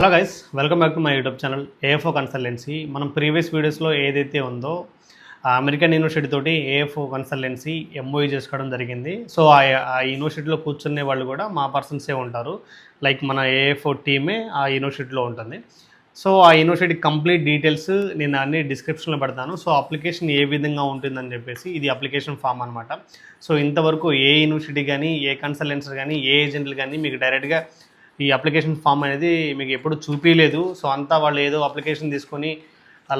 Hello guys, welcome back to my YouTube channel AFO consultancy. మనం previous వీడియోస్లో ఏదైతే ఉందో అమెరికన్ యూనివర్సిటీ తోటి ఏఎఫ్ఓ కన్సల్టెన్సీ ఎంఓయూ చేసుకోవడం జరిగింది. సో ఆ యూనివర్సిటీలో కూర్చునే వాళ్ళు కూడా మా పర్సన్సే ఉంటారు. లైక్ మన ఏఎఫ్ఓ టీమే ఆ యూనివర్సిటీలో ఉంటుంది. సో ఆ యూనివర్సిటీ కంప్లీట్ డీటెయిల్స్ నేను అన్ని డిస్క్రిప్షన్లో పెడతాను. సో అప్లికేషన్ ఏ విధంగా ఉంటుందని చెప్పేసి, ఇది అప్లికేషన్ ఫామ్ అనమాట. సో ఇంతవరకు ఏ యూనివర్సిటీ కానీ, ఏ కన్సల్టెన్సీ కానీ, ఏ ఏజెంట్లు కానీ మీకు డైరెక్ట్గా ఈ అప్లికేషన్ ఫామ్ అనేది మీకు ఎప్పుడు చూపించలేదు. సో అంతా వాళ్ళు ఏదో అప్లికేషన్ తీసుకొని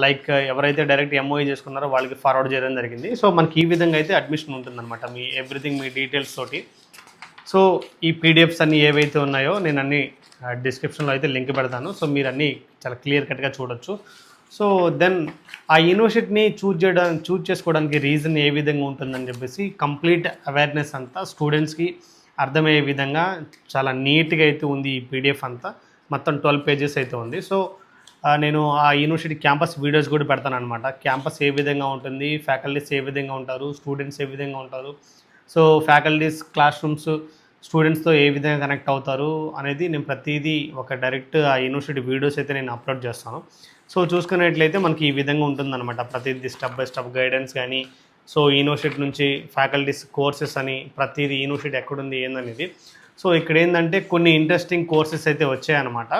లైక్ ఎవరైతే డైరెక్ట్ ఎంఓఈ చేసుకున్నారో వాళ్ళకి ఫార్వర్డ్ చేయడం జరిగింది. సో మనకి ఈ విధంగా అయితే అడ్మిషన్ ఉంటుందన్నమాట, మీ ఎవ్రీథింగ్, మీ డీటెయిల్స్ తోటి. సో ఈ పీడిఎఫ్స్ అన్నీ ఏవైతే ఉన్నాయో నేను అన్నీ డిస్క్రిప్షన్లో అయితే లింక్ పెడతాను. సో మీరు అన్నీ చాలా క్లియర్ కట్గా చూడొచ్చు. సో దెన్ ఆ యూనివర్సిటీని చూజ్ చేసుకోవడానికి రీజన్ ఏ విధంగా ఉంటుందని చెప్పేసి కంప్లీట్ అవేర్నెస్ అంతా స్టూడెంట్స్కి అర్థమయ్యే విధంగా చాలా నీట్గా అయితే ఉంది. ఈ పీడిఎఫ్ అంతా మొత్తం 12 పేజెస్ అయితే ఉంది. సో నేను ఆ యూనివర్సిటీ క్యాంపస్ వీడియోస్ కూడా పెడతాను అనమాట. క్యాంపస్ ఏ విధంగా ఉంటుంది, ఫ్యాకల్టీస్ ఏ విధంగా ఉంటారు, స్టూడెంట్స్ ఏ విధంగా ఉంటారు, సో ఫ్యాకల్టీస్ క్లాస్ రూమ్స్ స్టూడెంట్స్తో ఏ విధంగా కనెక్ట్ అవుతారు అనేది నేను ప్రతిదీ ఒక డైరెక్ట్ ఆ యూనివర్సిటీ వీడియోస్ అయితే నేను అప్లోడ్ చేస్తాను. సో చూసుకున్నట్లయితే మనకి ఈ విధంగా ఉంటుందన్నమాట. ప్రతిదీ స్టెప్ బై స్టెప్ గైడెన్స్ కానీ, సో యూనివర్సిటీ నుంచి ఫ్యాకల్టీస్ కోర్సెస్ అని ప్రతిదీ యూనివర్సిటీ ఎక్కడుంది ఏందనేది. సో ఇక్కడ ఏంటంటే కొన్ని ఇంట్రెస్టింగ్ కోర్సెస్ అయితే వచ్చాయన్నమాట.